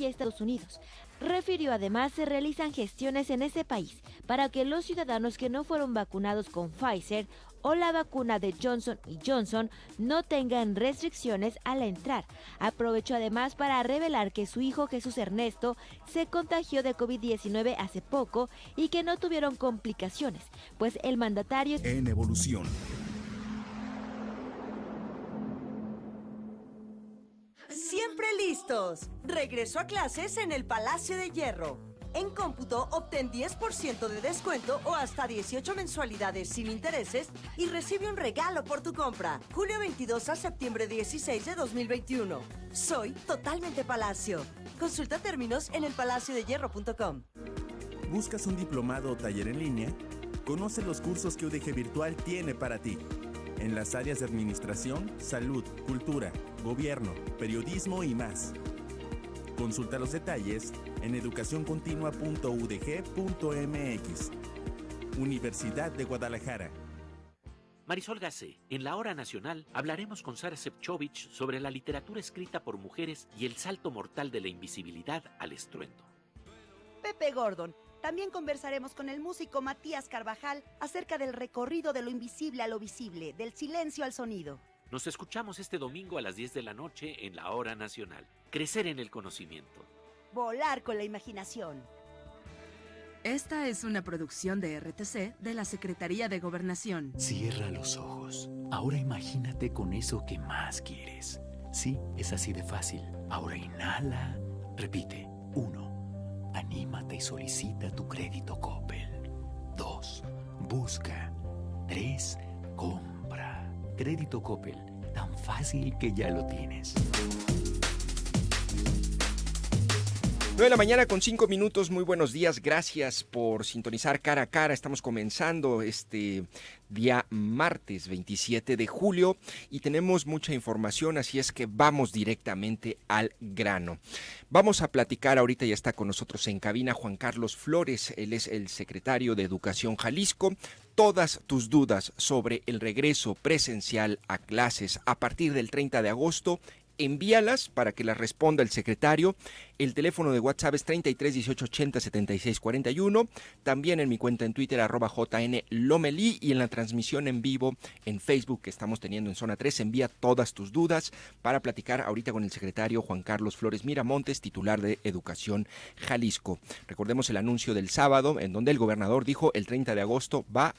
y Estados Unidos. Refirió además se realizan gestiones en ese país para que los ciudadanos que no fueron vacunados con Pfizer o la vacuna de Johnson Johnson no tengan restricciones al entrar. Aprovechó además para revelar que su hijo Jesús Ernesto se contagió de COVID-19 hace poco y que no tuvieron complicaciones, pues el mandatario... En evolución. Siempre listos. Regreso a clases en el Palacio de Hierro. En cómputo, obtén 10% de descuento o hasta 18 mensualidades sin intereses y recibe un regalo por tu compra. Julio 22 a septiembre 16 de 2021. Soy totalmente Palacio. Consulta términos en elpalaciodehierro.com. ¿Buscas un diplomado o taller en línea? Conoce los cursos que UDG Virtual tiene para ti. En las áreas de administración, salud, cultura, gobierno, periodismo y más. Consulta los detalles en educacioncontinua.udg.mx. Universidad de Guadalajara. Marisol Gacé, en la Hora Nacional hablaremos con Sara Sefcovic sobre la literatura escrita por mujeres y el salto mortal de la invisibilidad al estruendo. Pepe Gordon. También conversaremos con el músico Matías Carvajal acerca del recorrido de lo invisible a lo visible, del silencio al sonido. Nos escuchamos este domingo a las 10 de la noche en la Hora Nacional. Crecer en el conocimiento. Volar con la imaginación. Esta es una producción de RTC de la Secretaría de Gobernación. Cierra los ojos. Ahora imagínate con eso que más quieres. Sí, es así de fácil. Ahora inhala. Repite. 1. Anímate y solicita tu crédito Coppel. 2. Busca. 3. Compra. Crédito Coppel. Tan fácil que ya lo tienes. 9 de la mañana con 5 minutos, muy buenos días, gracias por sintonizar Cara a Cara. Estamos comenzando este día martes 27 de julio y tenemos mucha información, así es que vamos directamente al grano. Vamos a platicar, ahorita ya está con nosotros en cabina Juan Carlos Flores, él es el secretario de Educación Jalisco. Todas tus dudas sobre el regreso presencial a clases a partir del 30 de agosto, envíalas para que las responda el secretario. El teléfono de WhatsApp es 33 18 80 76 41. También en mi cuenta en Twitter, @JNLomelí, y en la transmisión en vivo en Facebook que estamos teniendo en Zona 3. Envía todas tus dudas para platicar ahorita con el secretario Juan Carlos Flores Miramontes, titular de Educación Jalisco. Recordemos el anuncio del sábado, en donde el gobernador dijo el 30 de agosto va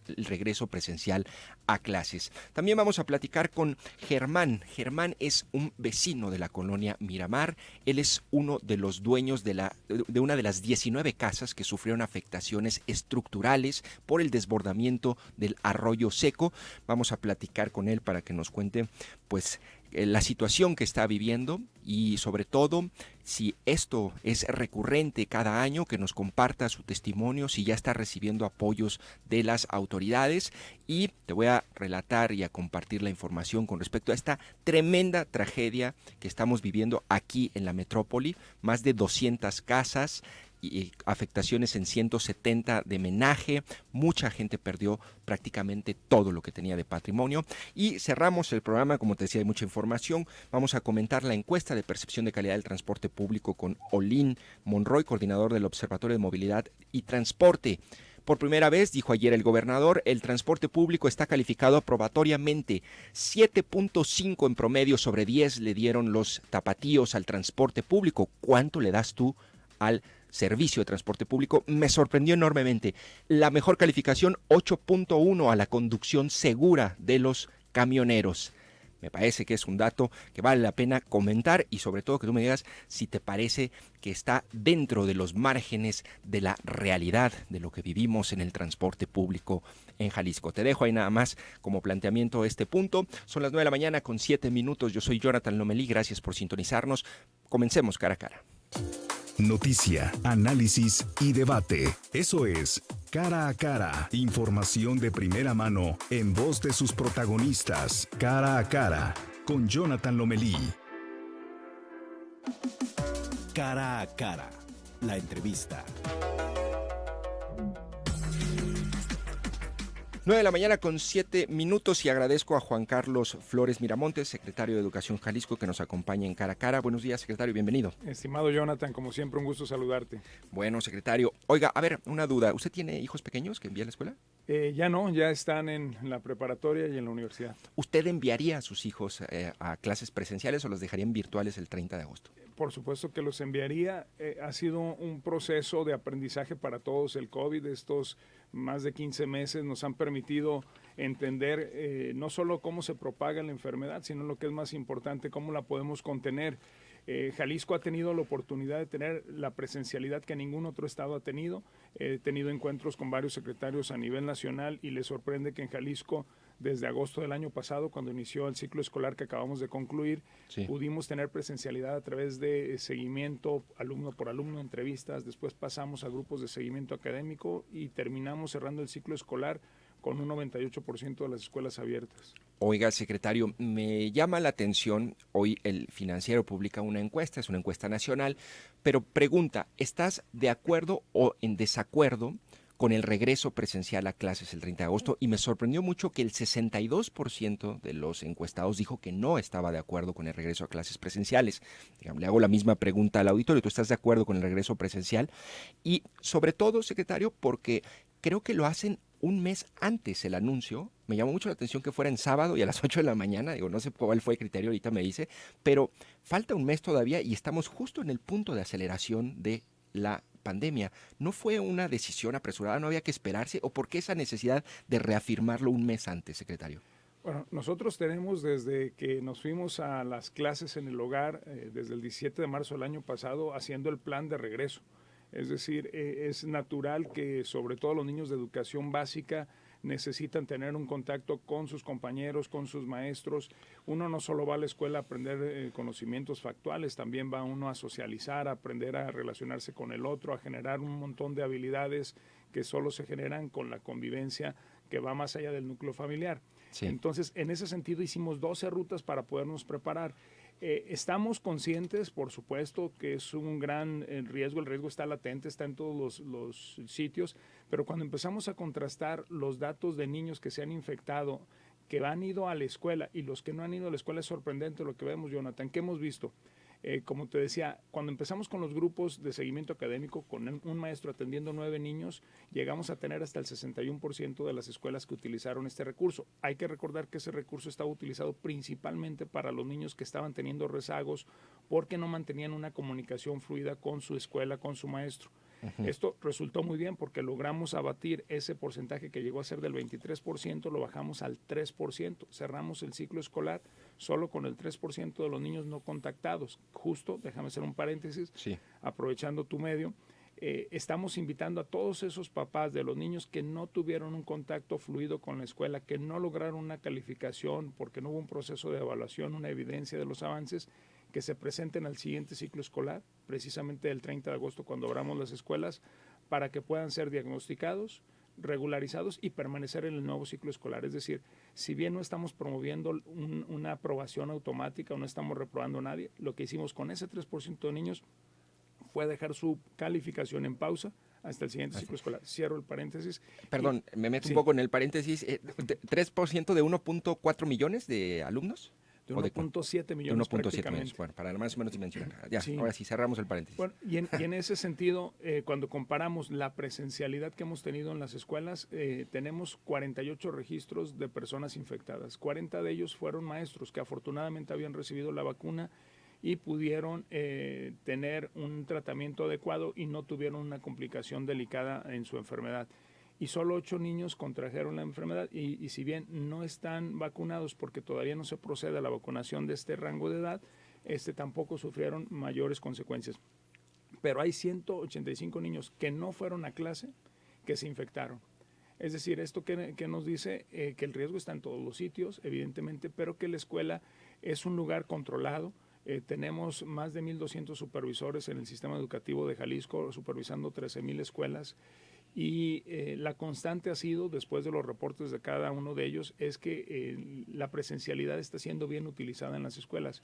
el regreso presencial a clases. También vamos a platicar con Germán. Germán es un vecino de la colonia Miramar. Él es uno de los dueños de una de las 19 casas que sufrieron afectaciones estructurales por el desbordamiento del arroyo seco. Vamos a platicar con él para que nos cuente pues la situación que está viviendo y sobre todo si esto es recurrente cada año, que nos comparta su testimonio, si ya está recibiendo apoyos de las autoridades, y te voy a relatar y a compartir la información con respecto a esta tremenda tragedia que estamos viviendo aquí en la metrópoli. Más de 200 casas y afectaciones en 170 de menaje, mucha gente perdió prácticamente todo lo que tenía de patrimonio. Y cerramos el programa, como te decía, hay mucha información. Vamos a comentar la encuesta de percepción de calidad del transporte público con Olin Monroy, coordinador del Observatorio de Movilidad y Transporte. Por primera vez, dijo ayer el gobernador, el transporte público está calificado aprobatoriamente. 7.5 en promedio sobre 10 le dieron los tapatíos al transporte público. ¿Cuánto le das tú al servicio de transporte público? Me sorprendió enormemente. La mejor calificación, 8.1 a la conducción segura de los camioneros. Me parece que es un dato que vale la pena comentar y sobre todo que tú me digas si te parece que está dentro de los márgenes de la realidad de lo que vivimos en el transporte público en Jalisco. Te dejo ahí nada más como planteamiento este punto. Son las 9 de la mañana con 7 minutos. Yo soy Jonathan Lomelí. Gracias por sintonizarnos. Comencemos cara a cara. Noticia, análisis y debate. Eso es Cara a Cara. Información de primera mano en voz de sus protagonistas. Cara a Cara con Jonathan Lomelí. Cara a Cara. La entrevista. 9 de la mañana con 7 minutos y agradezco a Juan Carlos Flores Miramontes, secretario de Educación Jalisco, que nos acompaña en Cara a Cara. Buenos días, secretario, bienvenido. Estimado Jonathan, como siempre, un gusto saludarte. Bueno, secretario. Oiga, a ver, una duda. ¿Usted tiene hijos pequeños que envía a la escuela? Ya no, ya están en la preparatoria y en la universidad. ¿Usted enviaría a sus hijos a clases presenciales o los dejaría en virtuales el 30 de agosto? Por supuesto que los enviaría. Ha sido un proceso de aprendizaje para todos. El COVID, estos más de 15 meses, nos han permitido entender no solo cómo se propaga la enfermedad, sino lo que es más importante, cómo la podemos contener. Jalisco ha tenido la oportunidad de tener la presencialidad que ningún otro estado ha tenido. He tenido encuentros con varios secretarios a nivel nacional y les sorprende que en Jalisco, desde agosto del año pasado, cuando inició el ciclo escolar que acabamos de concluir, pudimos tener presencialidad a través de seguimiento alumno por alumno, entrevistas, después pasamos a grupos de seguimiento académico y terminamos cerrando el ciclo escolar con un 98% de las escuelas abiertas. Oiga, secretario, me llama la atención, hoy el Financiero publica una encuesta, es una encuesta nacional, pero pregunta, ¿estás de acuerdo o en desacuerdo con el regreso presencial a clases el 30 de agosto? Y me sorprendió mucho que el 62% de los encuestados dijo que no estaba de acuerdo con el regreso a clases presenciales. Digamos, le hago la misma pregunta al auditorio, ¿tú estás de acuerdo con el regreso presencial? Y sobre todo, secretario, porque creo que lo hacen un mes antes el anuncio. Me llamó mucho la atención que fuera en sábado y a las 8 de la mañana. Digo, no sé cuál fue el criterio, ahorita me dice, pero falta un mes todavía y estamos justo en el punto de aceleración de la pandemia. ¿No fue una decisión apresurada? ¿No había que esperarse? ¿O por qué esa necesidad de reafirmarlo un mes antes, secretario? Bueno, nosotros tenemos desde que nos fuimos a las clases en el hogar, desde el 17 de marzo del año pasado, haciendo el plan de regreso. Es decir, es natural que sobre todo los niños de educación básica necesitan tener un contacto con sus compañeros, con sus maestros. Uno no solo va a la escuela a aprender conocimientos factuales, también va uno a socializar, a aprender a relacionarse con el otro, a generar un montón de habilidades que solo se generan con la convivencia que va más allá del núcleo familiar. Sí. Entonces, en ese sentido hicimos 12 rutas para podernos preparar. Estamos conscientes, por supuesto, que es un gran riesgo, el riesgo está latente, está en todos los sitios, pero cuando empezamos a contrastar los datos de niños que se han infectado, que han ido a la escuela y los que no han ido a la escuela, es sorprendente lo que vemos, Jonathan. ¿Qué hemos visto? Como te decía, cuando empezamos con los grupos de seguimiento académico, con un maestro atendiendo 9 niños, llegamos a tener hasta el 61% de las escuelas que utilizaron este recurso. Hay que recordar que ese recurso estaba utilizado principalmente para los niños que estaban teniendo rezagos porque no mantenían una comunicación fluida con su escuela, con su maestro. Esto resultó muy bien porque logramos abatir ese porcentaje que llegó a ser del 23%, lo bajamos al 3%. Cerramos el ciclo escolar solo con el 3% de los niños no contactados. Justo, déjame hacer un paréntesis, aprovechando tu medio, estamos invitando a todos esos papás de los niños que no tuvieron un contacto fluido con la escuela, que no lograron una calificación porque no hubo un proceso de evaluación, una evidencia de los avances, que se presenten al siguiente ciclo escolar, precisamente el 30 de agosto cuando abramos las escuelas, para que puedan ser diagnosticados, regularizados y permanecer en el nuevo ciclo escolar. Es decir, si bien no estamos promoviendo una aprobación automática o no estamos reprobando a nadie, lo que hicimos con ese 3% de niños fue dejar su calificación en pausa hasta el siguiente ciclo escolar. Cierro el paréntesis. Perdón, me meto un poco en el paréntesis. ¿3% de 1.4 millones de alumnos? De 1.7 millones prácticamente. Bueno, para más o menos dimensionar. Ya, ahora sí, cerramos el paréntesis. Bueno, y en ese sentido, cuando comparamos la presencialidad que hemos tenido en las escuelas, tenemos 48 registros de personas infectadas. 40 de ellos fueron maestros que afortunadamente habían recibido la vacuna y pudieron tener un tratamiento adecuado y no tuvieron una complicación delicada en su enfermedad. Y solo 8 niños contrajeron la enfermedad y si bien no están vacunados porque todavía no se procede a la vacunación de este rango de edad, tampoco sufrieron mayores consecuencias. Pero hay 185 niños que no fueron a clase que se infectaron. Es decir, esto que nos dice que el riesgo está en todos los sitios, evidentemente, pero que la escuela es un lugar controlado. Tenemos más de 1,200 supervisores en el sistema educativo de Jalisco, supervisando 13,000 escuelas. Y la constante ha sido, después de los reportes de cada uno de ellos, es que la presencialidad está siendo bien utilizada en las escuelas.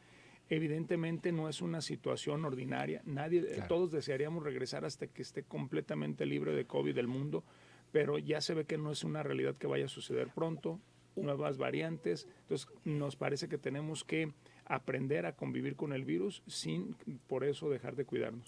Evidentemente no es una situación ordinaria, todos desearíamos regresar hasta que esté completamente libre de COVID el mundo, pero ya se ve que no es una realidad que vaya a suceder pronto, nuevas variantes, entonces nos parece que tenemos que aprender a convivir con el virus sin por eso dejar de cuidarnos.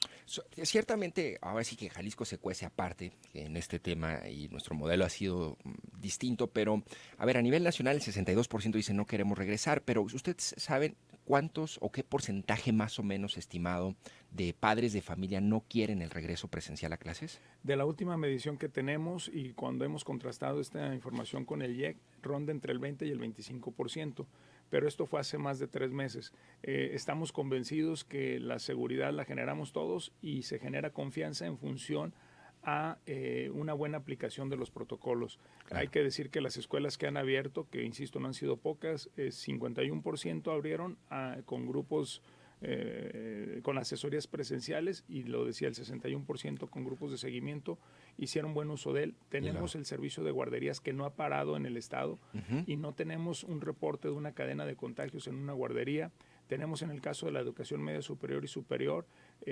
Ciertamente, ahora sí que Jalisco se cuece aparte en este tema y nuestro modelo ha sido distinto, pero a ver, a nivel nacional el 62% dice no queremos regresar, pero ustedes saben cuántos o qué porcentaje más o menos estimado de padres de familia no quieren el regreso presencial a clases. De la última medición que tenemos y cuando hemos contrastado esta información con el IEC, ronda entre el 20 y el 25%. Pero esto fue hace más de 3 meses. Estamos convencidos que la seguridad la generamos todos y se genera confianza en función a una buena aplicación de los protocolos. Claro. Hay que decir que las escuelas que han abierto, que insisto no han sido pocas, 51% abrieron con grupos con asesorías presenciales y lo decía el 61% con grupos de seguimiento, hicieron buen uso de él. Tenemos el servicio de guarderías que no ha parado en el estado y no tenemos un reporte de una cadena de contagios en una guardería. Tenemos en el caso de la educación media superior y superior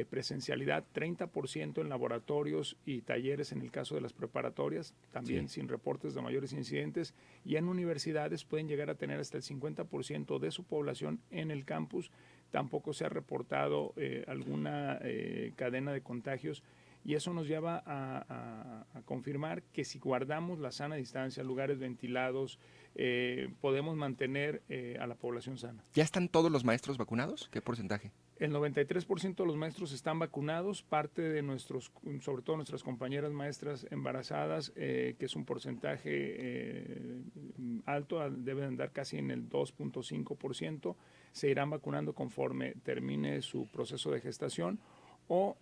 presencialidad 30% en laboratorios y talleres en el caso de las preparatorias, también sin reportes de mayores incidentes, y en universidades pueden llegar a tener hasta el 50% de su población en el campus. Tampoco se ha reportado alguna cadena de contagios y eso nos lleva a confirmar que si guardamos la sana distancia, lugares ventilados, podemos mantener a la población sana. ¿Ya están todos los maestros vacunados? ¿Qué porcentaje? El 93% de los maestros están vacunados, parte de sobre todo nuestras compañeras maestras embarazadas, que es un porcentaje alto, deben andar casi en el 2.5%, se irán vacunando conforme termine su proceso de gestación, o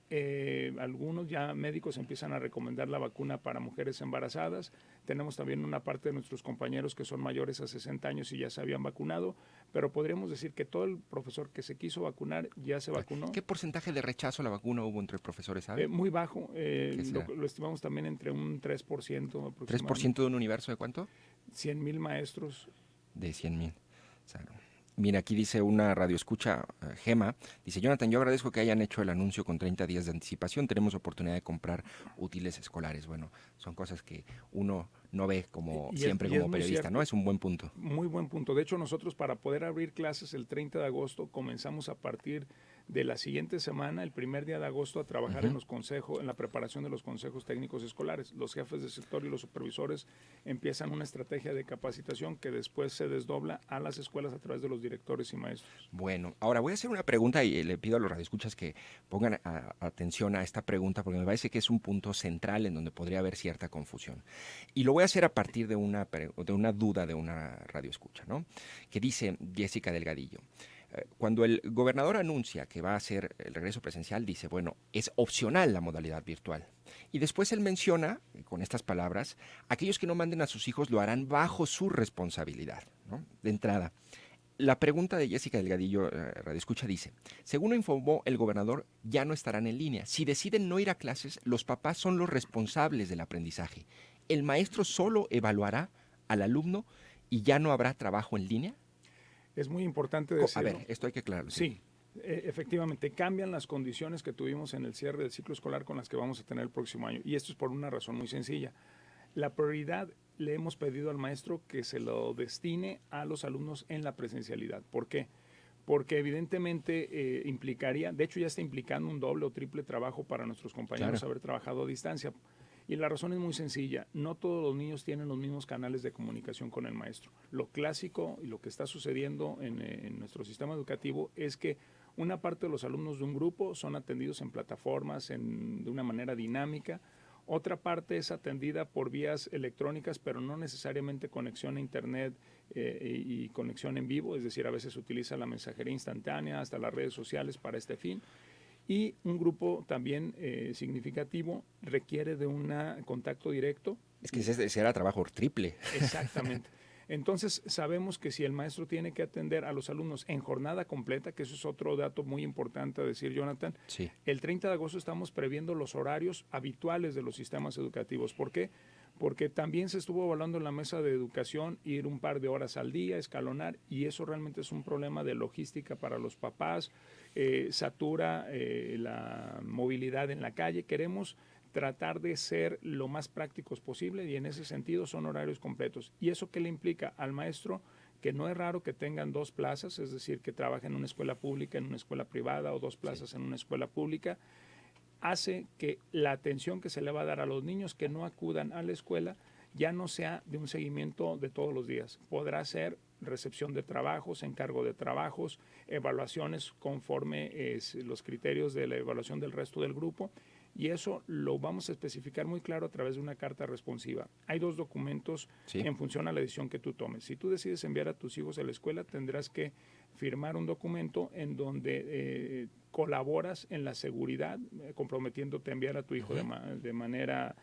algunos ya médicos empiezan a recomendar la vacuna para mujeres embarazadas. Tenemos también una parte de nuestros compañeros que son mayores a 60 años y ya se habían vacunado, pero podríamos decir que todo el profesor que se quiso vacunar ya se vacunó. ¿Qué porcentaje de rechazo a la vacuna hubo entre profesores, sabe? Muy bajo, lo estimamos también entre un 3% aproximadamente. ¿3% de un universo de cuánto? 100,000 maestros. De 100,000, claro. Mira, aquí dice una radioescucha, Gema, dice, Jonathan, yo agradezco que hayan hecho el anuncio con 30 días de anticipación, tenemos oportunidad de comprar útiles escolares. Bueno, son cosas que uno no ve como siempre como periodista, ¿no? Es un buen punto. Muy buen punto. De hecho, nosotros para poder abrir clases el 30 de agosto comenzamos a partir de la siguiente semana, el primer día de agosto, a trabajar en los consejos, en la preparación de los consejos técnicos escolares. Los jefes de sector y los supervisores empiezan una estrategia de capacitación que después se desdobla a las escuelas a través de los directores y maestros. Bueno, ahora voy a hacer una pregunta y le pido a los radioescuchas que pongan atención a esta pregunta porque me parece que es un punto central en donde podría haber cierta confusión. Y lo voy a hacer a partir de una duda de una radioescucha, ¿no? Que dice Jessica Delgadillo. Cuando el gobernador anuncia que va a hacer el regreso presencial, dice, bueno, es opcional la modalidad virtual. Y después él menciona, con estas palabras, aquellos que no manden a sus hijos lo harán bajo su responsabilidad, ¿no? De entrada, la pregunta de Jessica Delgadillo, radioescucha, dice, según informó el gobernador, ya no estarán en línea. Si deciden no ir a clases, los papás son los responsables del aprendizaje. ¿El maestro solo evaluará al alumno y ya no habrá trabajo en línea? Es muy importante decirlo. A ver, esto hay que aclararlo. Sí, efectivamente, cambian las condiciones que tuvimos en el cierre del ciclo escolar con las que vamos a tener el próximo año. Y esto es por una razón muy sencilla. La prioridad le hemos pedido al maestro que se lo destine a los alumnos en la presencialidad. ¿Por qué? Porque evidentemente implicaría, de hecho ya está implicando un doble o triple trabajo para nuestros compañeros haber trabajado a distancia. Y la razón es muy sencilla, no todos los niños tienen los mismos canales de comunicación con el maestro. Lo clásico y lo que está sucediendo en nuestro sistema educativo es que una parte de los alumnos de un grupo son atendidos en plataformas de una manera dinámica, otra parte es atendida por vías electrónicas, pero no necesariamente conexión a internet y conexión en vivo, es decir, a veces se utiliza la mensajería instantánea, hasta las redes sociales para este fin. Y un grupo también significativo requiere de un contacto directo. Es que ese era trabajo triple. Exactamente. Entonces sabemos que si el maestro tiene que atender a los alumnos en jornada completa, que eso es otro dato muy importante a decir, Jonathan, sí. El 30 de agosto estamos previendo los horarios habituales de los sistemas educativos. ¿Por qué? Porque también se estuvo evaluando en la mesa de educación ir un par de horas al día, escalonar, y eso realmente es un problema de logística para los papás, satura la movilidad en la calle. Queremos tratar de ser lo más prácticos posible y en ese sentido son horarios completos. ¿Y eso qué le implica al maestro? Que no es raro que tengan 2 plazas, es decir, que trabajen en una escuela pública, en una escuela privada o 2 plazas en una escuela pública. Hace que la atención que se le va a dar a los niños que no acudan a la escuela ya no sea de un seguimiento de todos los días. Podrá ser recepción de trabajos, encargo de trabajos, evaluaciones conforme los criterios de la evaluación del resto del grupo, y eso lo vamos a especificar muy claro a través de una carta responsiva. Hay 2 documentos en función a la decisión que tú tomes. Si tú decides enviar a tus hijos a la escuela, tendrás que firmar un documento en donde colaboras en la seguridad, comprometiéndote a enviar a tu hijo de manera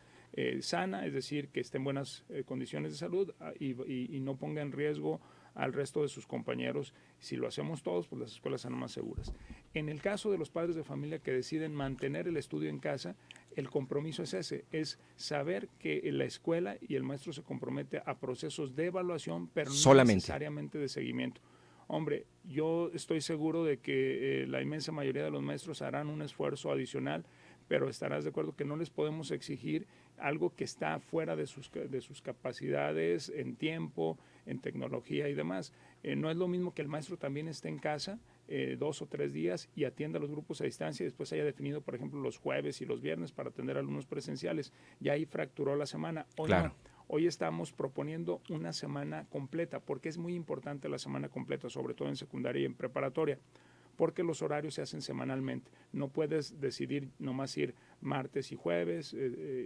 sana, es decir, que esté en buenas condiciones de salud y no ponga en riesgo al resto de sus compañeros. Si lo hacemos todos, pues las escuelas serán más seguras. En el caso de los padres de familia que deciden mantener el estudio en casa, el compromiso es ese, es saber que la escuela y el maestro se compromete a procesos de evaluación, pero no necesariamente de seguimiento. Hombre, yo estoy seguro de que la inmensa mayoría de los maestros harán un esfuerzo adicional, pero estarás de acuerdo que no les podemos exigir algo que está fuera de sus capacidades en tiempo, en tecnología y demás. No es lo mismo que el maestro también esté en casa 2 o 3 días y atienda a los grupos a distancia y después haya definido, por ejemplo, los jueves y los viernes para atender a alumnos presenciales. Ya ahí fracturó la semana. Hoy no. Hoy estamos proponiendo una semana completa, porque es muy importante la semana completa, sobre todo en secundaria y en preparatoria, porque los horarios se hacen semanalmente. No puedes decidir nomás ir martes y jueves,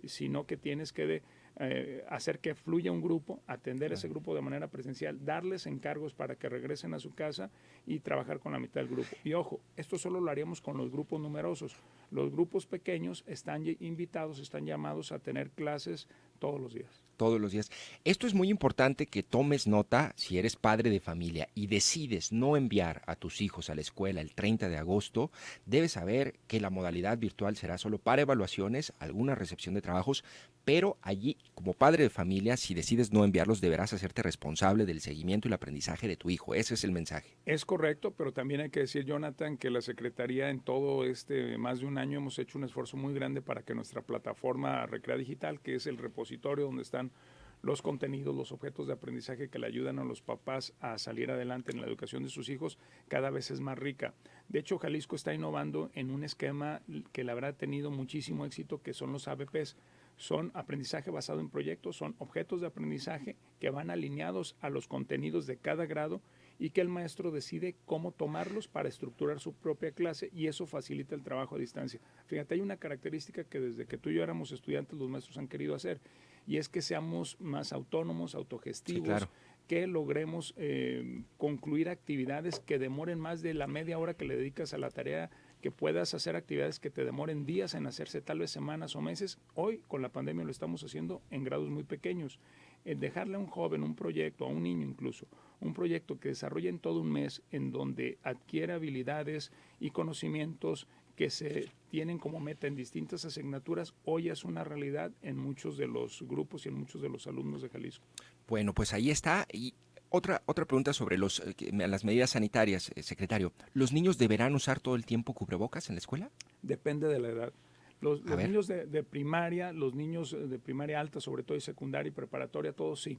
sino que tienes que hacer que fluya un grupo, atender ese grupo de manera presencial, darles encargos para que regresen a su casa y trabajar con la mitad del grupo. Y ojo, esto solo lo haríamos con los grupos numerosos. Los grupos pequeños están invitados, están llamados a tener clases todos los días. Todos los días. Esto es muy importante que tomes nota si eres padre de familia y decides no enviar a tus hijos a la escuela el 30 de agosto, debes saber que la modalidad virtual será solo para evaluaciones, alguna recepción de trabajos, pero allí, como padre de familia, si decides no enviarlos, deberás hacerte responsable del seguimiento y el aprendizaje de tu hijo. Ese es el mensaje. Es correcto, pero también hay que decir, Jonathan, que la Secretaría en todo más de un año hemos hecho un esfuerzo muy grande para que nuestra plataforma Recrea Digital, que es el repositorio donde están los contenidos, los objetos de aprendizaje que le ayudan a los papás a salir adelante en la educación de sus hijos, cada vez es más rica. De hecho, Jalisco está innovando en un esquema que le habrá tenido muchísimo éxito, que son los ABPs. Son aprendizaje basado en proyectos, son objetos de aprendizaje que van alineados a los contenidos de cada grado y que el maestro decide cómo tomarlos para estructurar su propia clase, y eso facilita el trabajo a distancia. Fíjate, hay una característica que desde que tú y yo éramos estudiantes los maestros han querido hacer, y es que seamos más autónomos, autogestivos, sí, claro, que logremos concluir actividades que demoren más de la media hora que le dedicas a la tarea, que puedas hacer actividades que te demoren días en hacerse, tal vez semanas o meses. Hoy con la pandemia lo estamos haciendo en grados muy pequeños. Dejarle a un joven un proyecto, a un niño incluso, un proyecto que desarrolle en todo un mes, en donde adquiere habilidades y conocimientos que se tienen como meta en distintas asignaturas, hoy es una realidad en muchos de los grupos y en muchos de los alumnos de Jalisco. Bueno, pues ahí está. Y otra pregunta sobre las medidas sanitarias, secretario. ¿Los niños deberán usar todo el tiempo cubrebocas en la escuela? Depende de la edad. Los niños de primaria, los niños de primaria alta, sobre todo y secundaria y preparatoria, todos sí.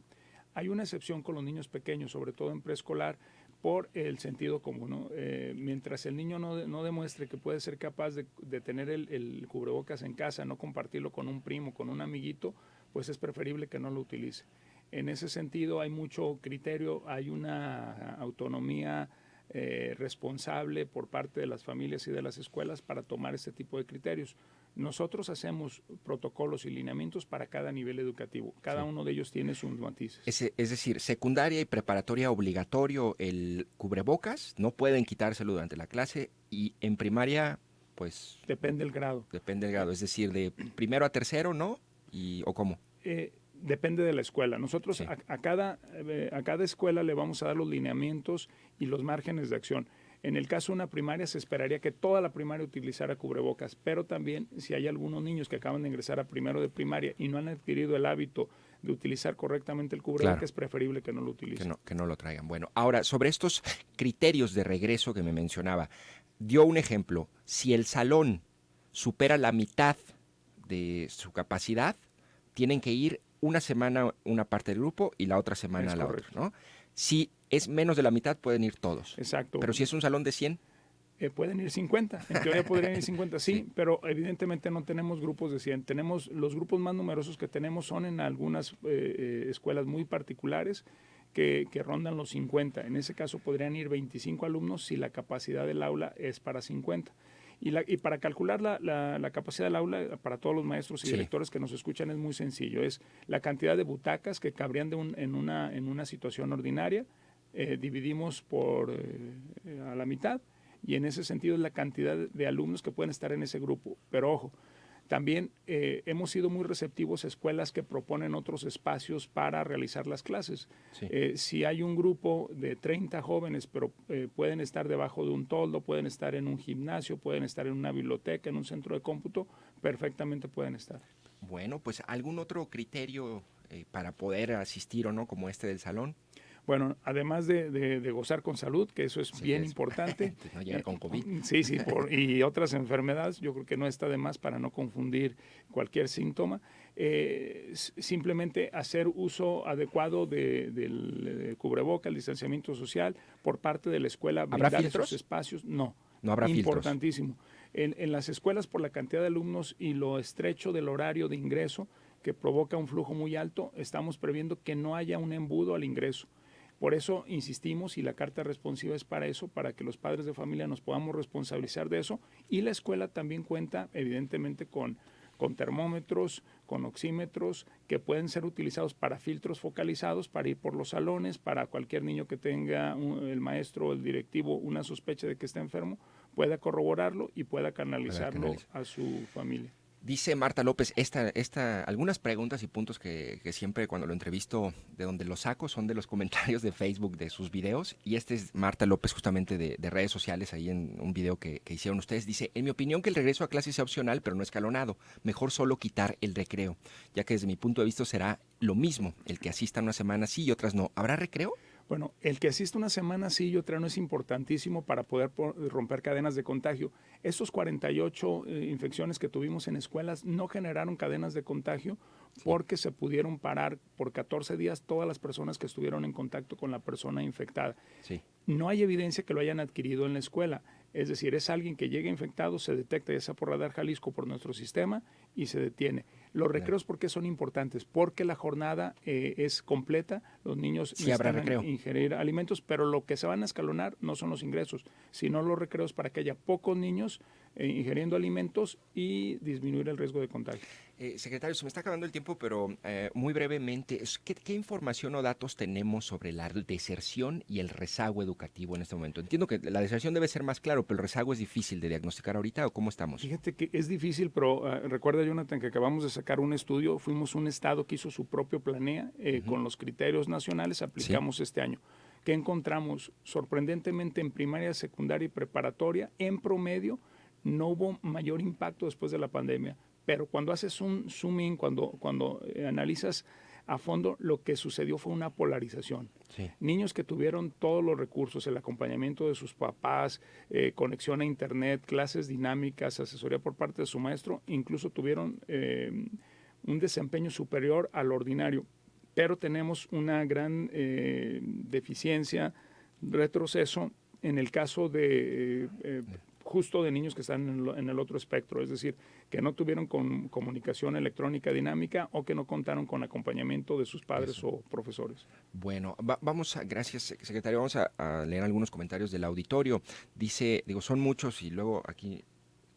Hay una excepción con los niños pequeños, sobre todo en preescolar, por el sentido común, ¿no? Mientras el niño no demuestre que puede ser capaz de tener el cubrebocas en casa, no compartirlo con un primo, con un amiguito, pues es preferible que no lo utilice. En ese sentido hay mucho criterio, hay una autonomía responsable por parte de las familias y de las escuelas para tomar este tipo de criterios. Nosotros hacemos protocolos y lineamientos para cada nivel educativo. Cada uno de ellos tiene sus matices. Es decir, secundaria y preparatoria obligatorio el cubrebocas, no pueden quitárselo durante la clase, y en primaria, pues... Depende del grado. Depende del grado, es decir, de primero a tercero, ¿no? ¿O cómo? Depende de la escuela. Nosotros sí, a cada escuela le vamos a dar los lineamientos y los márgenes de acción. En el caso de una primaria se esperaría que toda la primaria utilizara cubrebocas, pero también si hay algunos niños que acaban de ingresar a primero de primaria y no han adquirido el hábito de utilizar correctamente el cubrebocas, claro, es preferible que no lo utilicen. Que no lo traigan. Bueno, ahora, sobre estos criterios de regreso que me mencionaba, dio un ejemplo. Si el salón supera la mitad de su capacidad, tienen que ir una semana una parte del grupo y la otra semana la otra, ¿no? Si es menos de la mitad, pueden ir todos. Exacto. Pero si es un salón de 100... pueden ir 50, en teoría podrían ir 50, sí, pero evidentemente no tenemos grupos de 100. Los grupos más numerosos que tenemos son en algunas escuelas muy particulares que rondan los 50. En ese caso podrían ir 25 alumnos si la capacidad del aula es para 50. Y para calcular la capacidad del aula, para todos los maestros y directores que nos escuchan, es muy sencillo. Es la cantidad de butacas que cabrían en una situación ordinaria, dividimos a la mitad, y en ese sentido es la cantidad de alumnos que pueden estar en ese grupo. Pero ojo, también hemos sido muy receptivos a escuelas que proponen otros espacios para realizar las clases. Sí. Si hay un grupo de 30 jóvenes, pero pueden estar debajo de un toldo, pueden estar en un gimnasio, pueden estar en una biblioteca, en un centro de cómputo, perfectamente pueden estar. Bueno, pues ¿algún otro criterio para poder asistir o no, como este del salón? Bueno, además de gozar con salud, que eso es bien importante. No llegar con COVID. Sí, y otras enfermedades, yo creo que no está de más para no confundir cualquier síntoma. Simplemente hacer uso adecuado del cubreboca, el distanciamiento social por parte de la escuela. ¿Habrá filtros? Esos espacios, no habrá filtros. Importantísimo. En las escuelas, por la cantidad de alumnos y lo estrecho del horario de ingreso, que provoca un flujo muy alto, estamos previendo que no haya un embudo al ingreso. Por eso insistimos, y la carta responsiva es para eso, para que los padres de familia nos podamos responsabilizar de eso. Y la escuela también cuenta, evidentemente, con termómetros, con oxímetros, que pueden ser utilizados para filtros focalizados, para ir por los salones, para cualquier niño que tenga el maestro o el directivo una sospecha de que está enfermo, pueda corroborarlo y pueda canalizarlo a su familia. Dice Marta López, algunas preguntas y puntos que siempre cuando lo entrevisto, de donde los saco, son de los comentarios de Facebook de sus videos. Y este es Marta López justamente de redes sociales, ahí en un video que hicieron ustedes. Dice, en mi opinión que el regreso a clases sea opcional, pero no escalonado. Mejor solo quitar el recreo, ya que desde mi punto de vista será lo mismo, el que asista una semana sí y otras no. ¿Habrá recreo? Bueno, el que asista una semana sí y otra no es importantísimo para poder romper cadenas de contagio. Estos 48 infecciones que tuvimos en escuelas no generaron cadenas de contagio porque se pudieron parar por 14 días todas las personas que estuvieron en contacto con la persona infectada. Sí. No hay evidencia que lo hayan adquirido en la escuela. Es decir, es alguien que llega infectado, se detecta ya sea por Radar Jalisco, por nuestro sistema, y se detiene. Los recreos, ¿por qué son importantes? Porque la jornada es completa, los niños necesitan ingerir alimentos, pero lo que se van a escalonar no son los ingresos, sino los recreos para que haya pocos niños ingiriendo alimentos y disminuir el riesgo de contagio. Secretario, se me está acabando el tiempo, pero muy brevemente, ¿qué información o datos tenemos sobre la deserción y el rezago educativo en este momento? Entiendo que la deserción debe ser más claro, pero el rezago es difícil de diagnosticar ahorita, ¿o cómo estamos? Fíjate que es difícil, pero recuerda, Jonathan, que acabamos de sacar un estudio, fuimos un estado que hizo su propio planea con los criterios nacionales, aplicamos este año. ¿Qué encontramos? Sorprendentemente en primaria, secundaria y preparatoria, en promedio, no hubo mayor impacto después de la pandemia. Pero cuando haces un zoom in, cuando analizas a fondo, lo que sucedió fue una polarización. Sí. Niños que tuvieron todos los recursos, el acompañamiento de sus papás, conexión a internet, clases dinámicas, asesoría por parte de su maestro, incluso tuvieron un desempeño superior al ordinario. Pero tenemos una gran deficiencia, retroceso en el caso de justo de niños que están en el otro espectro, es decir, que no tuvieron comunicación electrónica dinámica o que no contaron con acompañamiento de sus padres o profesores. Bueno, gracias, secretario, vamos a leer algunos comentarios del auditorio. Dice, son muchos y luego aquí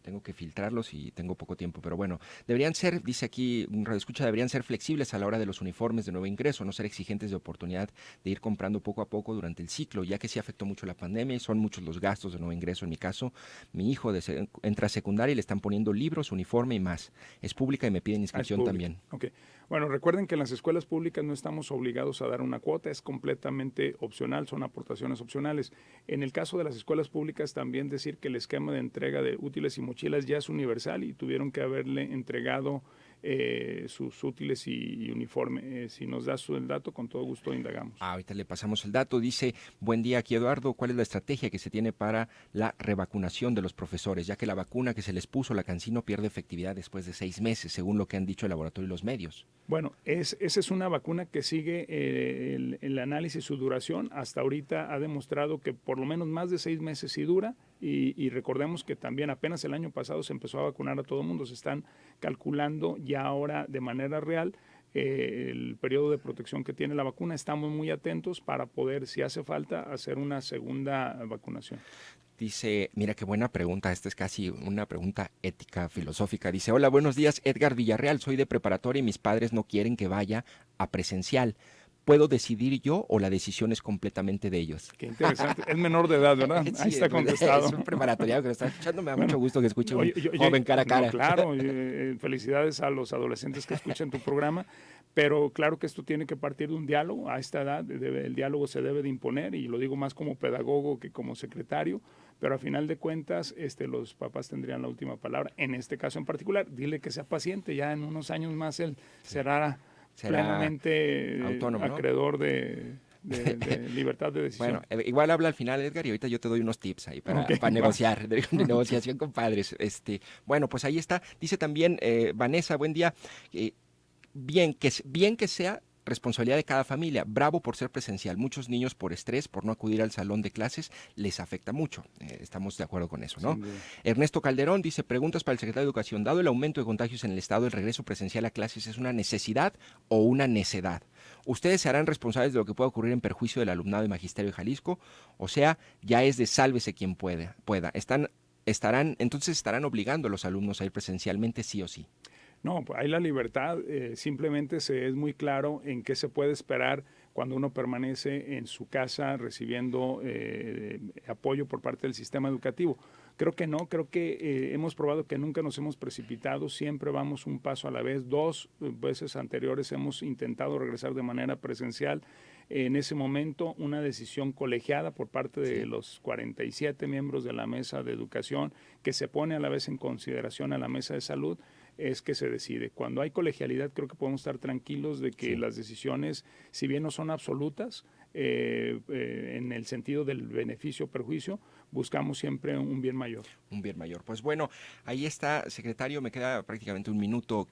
tengo que filtrarlos y tengo poco tiempo, pero bueno, deberían ser, dice aquí un radioescucha, deberían ser flexibles a la hora de los uniformes de nuevo ingreso, no ser exigentes de oportunidad de ir comprando poco a poco durante el ciclo, ya que sí afectó mucho la pandemia y son muchos los gastos de nuevo ingreso. En mi caso, mi hijo entra a secundaria y le están poniendo libros, uniforme y más. Es pública y me piden inscripción también. Okay. Bueno, recuerden que en las escuelas públicas no estamos obligados a dar una cuota, es completamente opcional, son aportaciones opcionales. En el caso de las escuelas públicas, también decir que el esquema de entrega de útiles y mochilas ya es universal y tuvieron que haberle entregado sus útiles y uniforme. Si nos das el dato, con todo gusto indagamos. Ahorita le pasamos el dato. Dice, buen día aquí Eduardo, ¿cuál es la estrategia que se tiene para la revacunación de los profesores? Ya que la vacuna que se les puso, la CanSino, pierde efectividad después de 6 meses, según lo que han dicho el laboratorio y los medios. Bueno, esa es una vacuna que sigue el análisis, su duración. Hasta ahorita ha demostrado que por lo menos más de 6 meses sí dura. Y recordemos que también apenas el año pasado se empezó a vacunar a todo el mundo. Se están calculando ya ahora de manera real el periodo de protección que tiene la vacuna. Estamos muy atentos para poder, si hace falta, hacer una segunda vacunación. Dice, mira qué buena pregunta, esta es casi una pregunta ética, filosófica. Dice, hola, buenos días, Edgar Villarreal, soy de preparatoria y mis padres no quieren que vaya a presencial. ¿Puedo decidir yo o la decisión es completamente de ellos? Qué interesante. Es menor de edad, ¿verdad? Sí, ahí está contestado. Es un preparatoriano que lo está escuchando. Me da mucho gusto que escuche un joven cara a cara. No, claro, felicidades a los adolescentes que escuchan tu programa, pero claro que esto tiene que partir de un diálogo. A esta edad el diálogo se debe de imponer, y lo digo más como pedagogo que como secretario, pero a final de cuentas los papás tendrían la última palabra. En este caso en particular, dile que sea paciente, ya en unos años más él será plenamente autónomo, ¿no? Acreedor de libertad de decisión. Bueno, igual habla al final, Edgar, y ahorita yo te doy unos tips ahí para negociar, de negociación con padres. Bueno, pues ahí está. Dice también Vanessa, buen día, bien que sea responsabilidad de cada familia. Bravo por ser presencial. Muchos niños por estrés, por no acudir al salón de clases, les afecta mucho. Estamos de acuerdo con eso, ¿no? Sí. Ernesto Calderón dice, preguntas para el secretario de Educación. Dado el aumento de contagios en el estado, ¿el regreso presencial a clases es una necesidad o una necedad? ¿Ustedes se harán responsables de lo que pueda ocurrir en perjuicio del alumnado de Magisterio de Jalisco? O sea, ya es de sálvese quien pueda. ¿Estarán obligando a los alumnos a ir presencialmente sí o sí? No, pues hay la libertad, simplemente es muy claro en qué se puede esperar cuando uno permanece en su casa recibiendo apoyo por parte del sistema educativo. Creo que no, creo que hemos probado que nunca nos hemos precipitado, siempre vamos un paso a la vez. 2 veces anteriores hemos intentado regresar de manera presencial. En ese momento, una decisión colegiada por parte de los 47 miembros de la Mesa de Educación, que se pone a la vez en consideración a la Mesa de Salud, es que se decide. Cuando hay colegialidad, creo que podemos estar tranquilos de que las decisiones, si bien no son absolutas, en el sentido del beneficio o perjuicio, buscamos siempre un bien mayor. Un bien mayor. Pues bueno, ahí está, secretario, me queda prácticamente un minuto.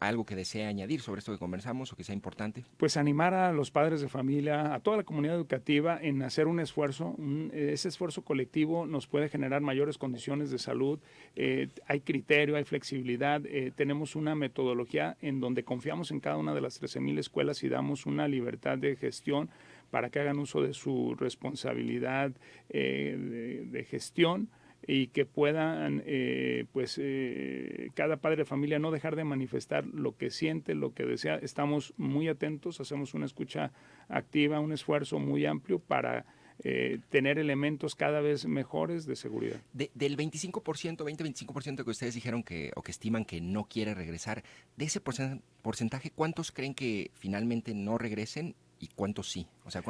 ¿Algo que desea añadir sobre esto que conversamos o que sea importante? Pues animar a los padres de familia, a toda la comunidad educativa en hacer un esfuerzo. Ese esfuerzo colectivo nos puede generar mayores condiciones de salud. Hay criterio, hay flexibilidad. Tenemos una metodología en donde confiamos en cada una de las 13,000 escuelas y damos una libertad de gestión para que hagan uso de su responsabilidad de gestión y que puedan, cada padre de familia no dejar de manifestar lo que siente, lo que desea. Estamos muy atentos, hacemos una escucha activa, un esfuerzo muy amplio para tener elementos cada vez mejores de seguridad. Del 20-25% que ustedes dijeron o que estiman que no quiere regresar, de ese porcentaje, ¿cuántos creen que finalmente no regresen? ¿Y cuántos sí? O sea,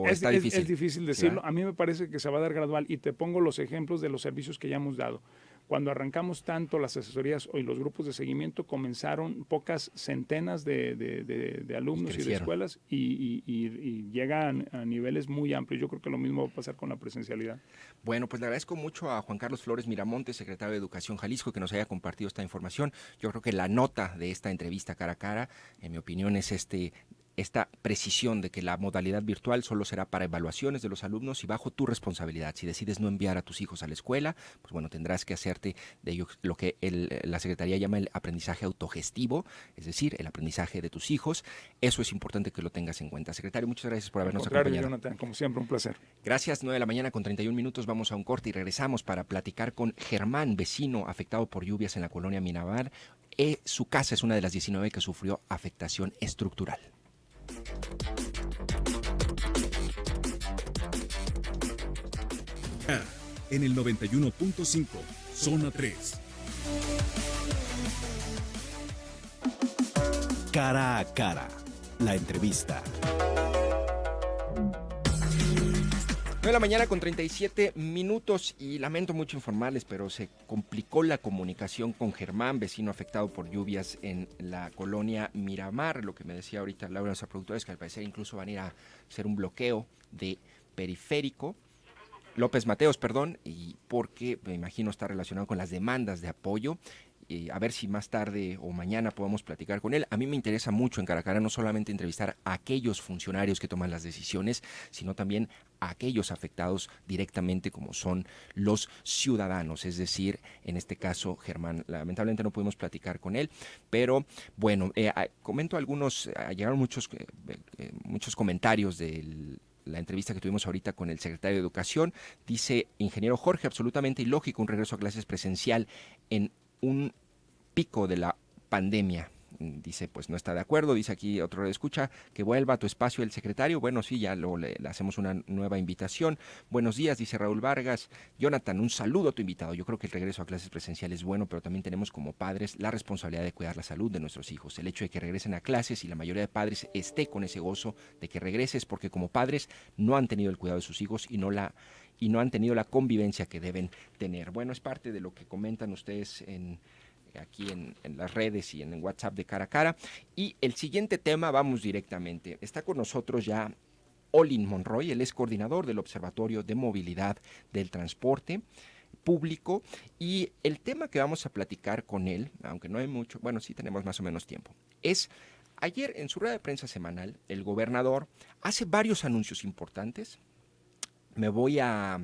está difícil. Es difícil decirlo. ¿Sí? A mí me parece que se va a dar gradual y te pongo los ejemplos de los servicios que ya hemos dado. Cuando arrancamos tanto las asesorías y los grupos de seguimiento, comenzaron pocas centenas de alumnos y de escuelas y llegan a niveles muy amplios. Yo creo que lo mismo va a pasar con la presencialidad. Bueno, pues le agradezco mucho a Juan Carlos Flores Miramontes, secretario de Educación Jalisco, que nos haya compartido esta información. Yo creo que la nota de esta entrevista cara a cara, en mi opinión, es esta precisión de que la modalidad virtual solo será para evaluaciones de los alumnos y bajo tu responsabilidad. Si decides no enviar a tus hijos a la escuela, pues bueno, tendrás que hacerte de ello lo que la Secretaría llama el aprendizaje autogestivo, es decir, el aprendizaje de tus hijos. Eso es importante que lo tengas en cuenta. Secretario, muchas gracias por habernos acompañado. Jonathan, como siempre, un placer. Gracias, 9:31 a.m, vamos a un corte y regresamos para platicar con Germán, vecino afectado por lluvias en la colonia Miramar. Su casa es una de las 19 que sufrió afectación estructural. En el 91.5, Zona 3. Cara a cara, la entrevista. 9 de la mañana con 37 minutos y lamento mucho informarles, pero se complicó la comunicación con Germán, vecino afectado por lluvias en la colonia Miramar. Lo que me decía ahorita Laura, nuestra productora, es que al parecer incluso van a ir a hacer un bloqueo de Periférico. López Mateos, perdón, y porque me imagino está relacionado con las demandas de apoyo. A ver si más tarde o mañana podemos platicar con él. A mí me interesa mucho en Cara a Cara no solamente entrevistar a aquellos funcionarios que toman las decisiones, sino también a aquellos afectados directamente como son los ciudadanos, es decir, en este caso Germán. Lamentablemente no pudimos platicar con él, pero bueno, comento algunos, llegaron muchos comentarios del la entrevista que tuvimos ahorita con el secretario de Educación. Dice, ingeniero Jorge, absolutamente ilógico un regreso a clases presencial en un pico de la pandemia. Dice, pues no está de acuerdo. Dice aquí otro le escucha, que vuelva a tu espacio el secretario. Bueno, sí, ya le hacemos una nueva invitación. Buenos días, dice Raúl Vargas. Jonathan, un saludo a tu invitado. Yo creo que el regreso a clases presenciales es bueno, pero también tenemos como padres la responsabilidad de cuidar la salud de nuestros hijos. El hecho de que regresen a clases y la mayoría de padres esté con ese gozo de que regreses, porque como padres no han tenido el cuidado de sus hijos y no han tenido la convivencia que deben tener. Bueno, es parte de lo que comentan ustedes aquí en las redes y en el WhatsApp de Cara a Cara. Y el siguiente tema, vamos directamente. Está con nosotros ya Olin Monroy, él es coordinador del Observatorio de Movilidad del Transporte Público. Y el tema que vamos a platicar con él, aunque no hay mucho, bueno, sí tenemos más o menos tiempo, es ayer en su rueda de prensa semanal, el gobernador hace varios anuncios importantes. Me voy a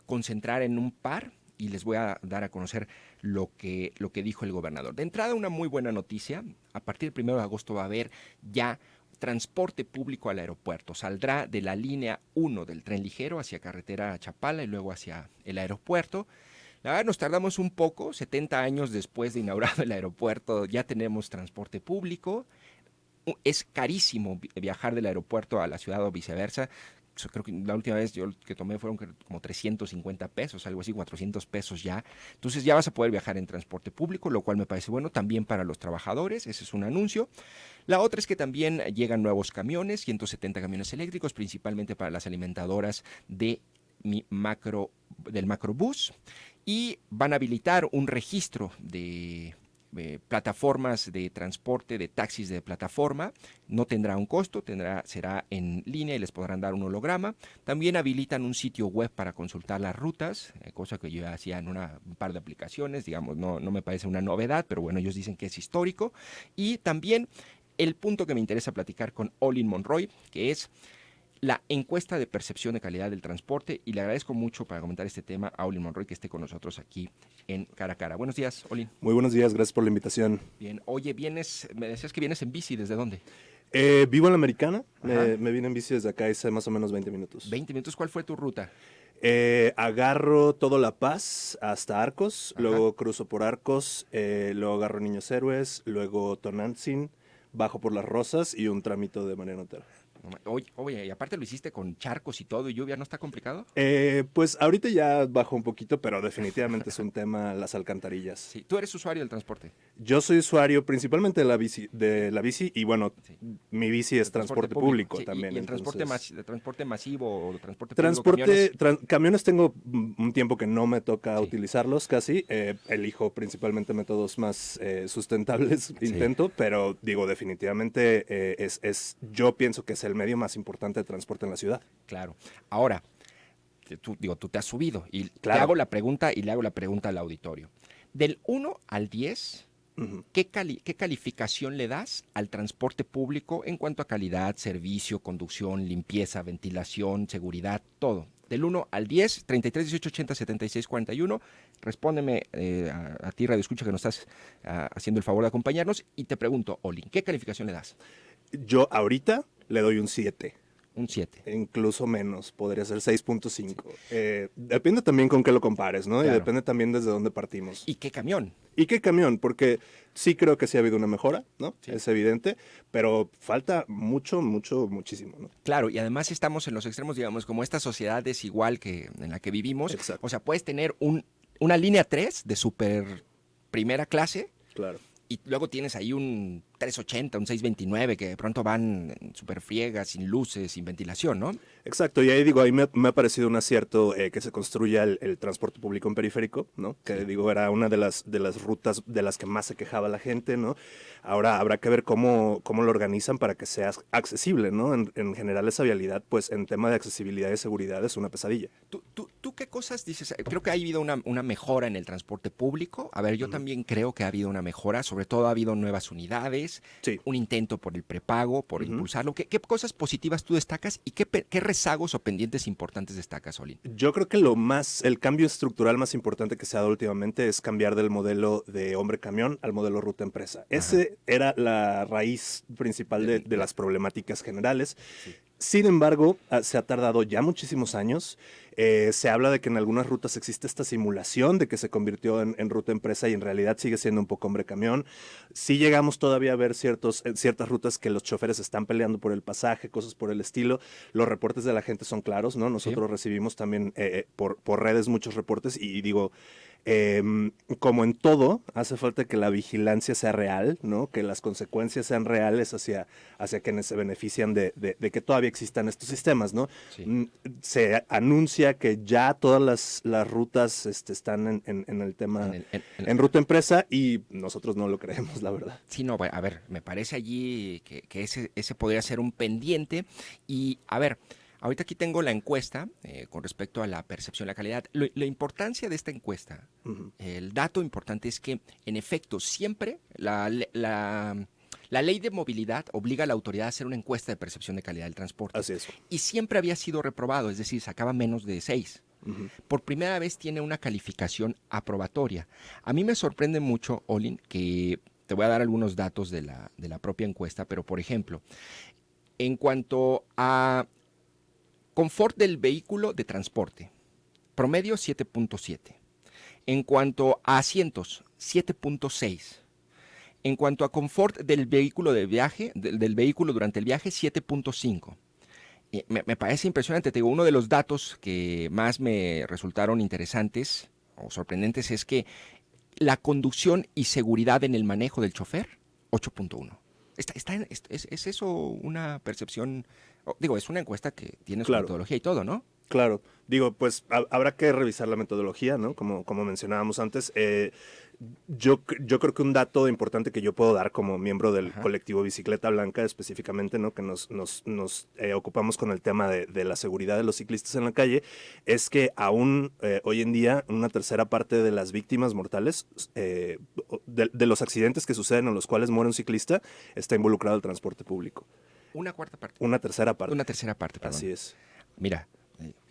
concentrar en un par y les voy a dar a conocer lo que dijo el gobernador. De entrada, una muy buena noticia. A partir del 1 de agosto va a haber ya transporte público al aeropuerto. Saldrá de la línea 1 del tren ligero hacia carretera Chapala y luego hacia el aeropuerto. La verdad nos tardamos un poco, 70 años después de inaugurado el aeropuerto ya tenemos transporte público. Es carísimo viajar del aeropuerto a la ciudad o viceversa. Creo que la última vez yo que tomé fueron como 350 pesos, algo así, 400 pesos ya. Entonces ya vas a poder viajar en transporte público, lo cual me parece bueno también para los trabajadores, ese es un anuncio. La otra es que también llegan nuevos camiones, 170 camiones eléctricos, principalmente para las alimentadoras del Macrobús, y van a habilitar un registro de plataformas de transporte, de taxis de plataforma. No tendrá un costo, será en línea y les podrán dar un holograma. También habilitan un sitio web para consultar las rutas, cosa que yo hacía en un par de aplicaciones, digamos, no me parece una novedad, pero bueno, ellos dicen que es histórico. Y también el punto que me interesa platicar con Olin Monroy, que es la encuesta de percepción de calidad del transporte, y le agradezco mucho para comentar este tema a Olin Monroy que esté con nosotros aquí en Cara a Cara. Buenos días, Olin. Muy buenos días, gracias por la invitación. Bien, oye, me decías que vienes en bici, ¿desde dónde? Vivo en la Americana, me vine en bici desde acá hace más o menos 20 minutos. 20 minutos, ¿cuál fue tu ruta? Agarro todo La Paz hasta Arcos, luego cruzo por Arcos, luego agarro Niños Héroes, luego Tonantzin, bajo por Las Rosas y un trámite de Mariano Otero. Oye, y aparte lo hiciste con charcos y todo, y lluvia, ¿no está complicado? Pues ahorita ya bajó un poquito, pero definitivamente es un tema las alcantarillas. Sí. ¿Tú eres usuario del transporte? Yo soy usuario principalmente de la bici y bueno, sí. Mi bici es transporte público sí, también. ¿Y el transporte masivo o transporte público, camiones tengo un tiempo que no me toca utilizarlos casi, elijo principalmente métodos más sustentables, intento, pero digo definitivamente yo pienso que es el medio más importante de transporte en la ciudad. Claro. Ahora, tú te has subido y claro. Te hago la pregunta y le hago la pregunta al auditorio. Del 1 al 10, ¿qué calificación le das al transporte público en cuanto a calidad, servicio, conducción, limpieza, ventilación, seguridad, todo? Del 1 al 10, 33, 18, 80, 76, 41. Respóndeme a ti, Radio Escucha, que nos estás haciendo el favor de acompañarnos. Y te pregunto, Olin, ¿qué calificación le das? Yo ahorita le doy un 7. Un 7. Incluso menos, podría ser 6.5. Depende también con qué lo compares, ¿no? Claro. Y depende también desde dónde partimos. ¿Y qué camión? Porque sí creo que sí ha habido una mejora, ¿no? Sí. Es evidente, pero falta muchísimo, ¿no? Claro, y además estamos en los extremos, digamos, como esta sociedad desigual en la que vivimos. Exacto. O sea, puedes tener una línea 3 de súper primera clase. Claro. Y luego tienes ahí un 380, un 629, que de pronto van súper friegas, sin luces, sin ventilación, ¿no? Exacto, y ahí digo, ahí me ha parecido un acierto que se construya el transporte público en periférico, ¿no? Que digo, era una de las rutas de las que más se quejaba la gente, ¿no? Ahora habrá que ver cómo lo organizan para que sea accesible, ¿no? En general esa vialidad, pues en tema de accesibilidad y seguridad es una pesadilla. ¿Tú qué cosas dices? Creo que ha habido una mejora en el transporte público. A ver, yo también creo que ha habido una mejora, sobre todo ha habido nuevas unidades, un intento por el prepago, por impulsarlo. ¿Qué cosas positivas tú destacas y qué rezagos o pendientes importantes destacas, Olin? Yo creo que el cambio estructural más importante que se ha dado últimamente es cambiar del modelo de hombre-camión al modelo ruta-empresa. Ese era la raíz principal de las problemáticas generales. Sí. Sin embargo, se ha tardado ya muchísimos años. Se habla de que en algunas rutas existe esta simulación de que se convirtió en ruta empresa y en realidad sigue siendo un poco hombre-camión. Sí llegamos todavía a ver ciertas rutas que los choferes están peleando por el pasaje, cosas por el estilo. Los reportes de la gente son claros, ¿no? Nosotros recibimos también por redes muchos reportes y digo... como en todo, hace falta que la vigilancia sea real, ¿no? Que las consecuencias sean reales hacia quienes se benefician de que todavía existan estos sistemas, ¿no? Sí. Se anuncia que ya todas las rutas están en el tema, en ruta empresa y nosotros no lo creemos, la verdad. Sí, no, a ver, me parece allí que ese podría ser un pendiente y, a ver... Ahorita aquí tengo la encuesta con respecto a la percepción, la calidad. La importancia de esta encuesta, el dato importante es que, en efecto, siempre la ley de movilidad obliga a la autoridad a hacer una encuesta de percepción de calidad del transporte. Así es. Y siempre había sido reprobado, es decir, sacaba menos de 6. Por primera vez tiene una calificación aprobatoria. A mí me sorprende mucho, Olin, que te voy a dar algunos datos de la propia encuesta, pero, por ejemplo, en cuanto a confort del vehículo de transporte, promedio 7.7. En cuanto a asientos, 7.6. En cuanto a confort del vehículo de viaje, del vehículo durante el viaje, 7.5. Me parece impresionante. Te digo, uno de los datos que más me resultaron interesantes o sorprendentes es que la conducción y seguridad en el manejo del chofer, 8.1. ¿Es eso una percepción? Digo, es una encuesta que tiene su metodología y todo, ¿no? Claro. Digo, pues habrá que revisar la metodología, ¿no? Como mencionábamos antes. Yo creo que un dato importante que yo puedo dar como miembro del colectivo Bicicleta Blanca específicamente, ¿no? Que nos ocupamos con el tema de la seguridad de los ciclistas en la calle, es que aún hoy en día una tercera parte de las víctimas mortales, de los accidentes que suceden en los cuales muere un ciclista, está involucrado el transporte público. ¿Una cuarta parte? Una tercera parte. Una tercera parte, perdón. Así es. Mira,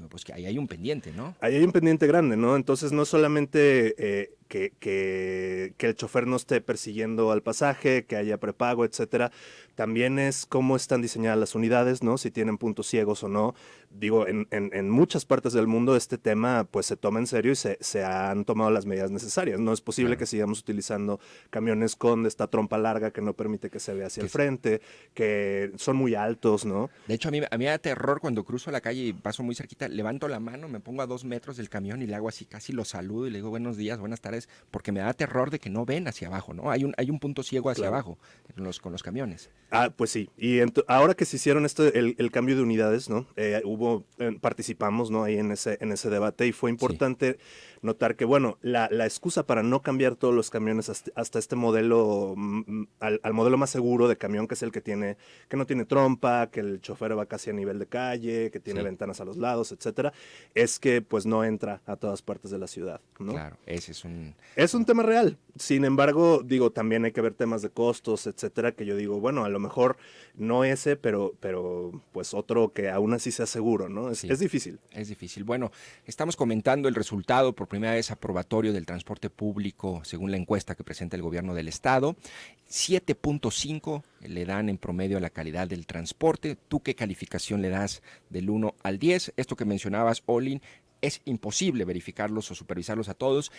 pues que ahí hay un pendiente, ¿no? Ahí hay un pendiente grande, ¿no? Entonces no solamente que el chofer no esté persiguiendo al pasaje, que haya prepago, etcétera, también es cómo están diseñadas las unidades, ¿no? Si tienen puntos ciegos o no. Digo, en muchas partes del mundo este tema pues se toma en serio y se han tomado las medidas necesarias. No es posible que sigamos utilizando camiones con esta trompa larga que no permite que se vea hacia el frente, que son muy altos, ¿no? De hecho, a mí me da terror cuando cruzo la calle y paso muy cerquita, levanto la mano, me pongo a 2 metros del camión y le hago así, casi lo saludo y le digo buenos días, buenas tardes, porque me da terror de que no ven hacia abajo, ¿no? Hay un punto ciego hacia abajo con los camiones. Pues sí, y ahora que se hicieron el cambio de unidades, ¿no? Participamos, ¿no? Ahí en ese debate y fue importante notar que, bueno, la excusa para no cambiar todos los camiones hasta este modelo, al modelo más seguro de camión, que es el que no tiene trompa, que el chofer va casi a nivel de calle, que tiene ventanas a los lados, etcétera, es que pues no entra a todas partes de la ciudad, ¿no? Claro, ese es un tema real. Sin embargo, digo, también hay que ver temas de costos, etcétera, que yo digo, bueno, a lo mejor no ese, pero pues otro que aún así sea seguro, ¿no? Es difícil. Es difícil. Bueno, estamos comentando el resultado por primera vez aprobatorio del transporte público según la encuesta que presenta el gobierno del estado. 7.5 le dan en promedio a la calidad del transporte. ¿Tú qué calificación le das del 1 al 10? Esto que mencionabas, Olin, es imposible verificarlos o supervisarlos a todos.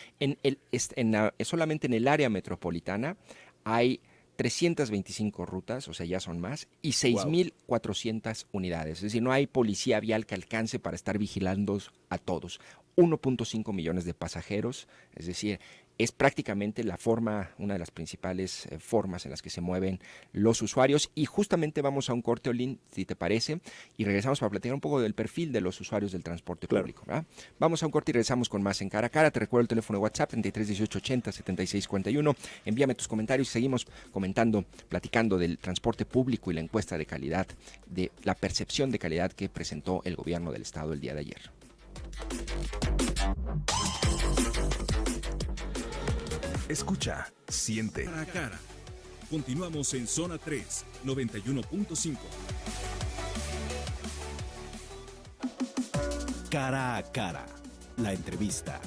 Solamente en el área metropolitana hay 325 rutas, o sea, ya son más, y 6.400 unidades. Es decir, no hay policía vial que alcance para estar vigilando a todos. 1.5 millones de pasajeros, es decir, es prácticamente una de las principales formas en las que se mueven los usuarios. Y justamente vamos a un corte, Olin, si te parece, y regresamos para platicar un poco del perfil de los usuarios del transporte público, ¿verdad? Vamos a un corte y regresamos con más en Cara a Cara. Te recuerdo el teléfono de WhatsApp 33 18 80 76 41. Envíame tus comentarios y seguimos platicando del transporte público y la encuesta de calidad, de la percepción de calidad que presentó el gobierno del estado el día de ayer. Escucha, siente. Cara a cara. Continuamos en Zona 3, 91.5. Cara a cara. La entrevista.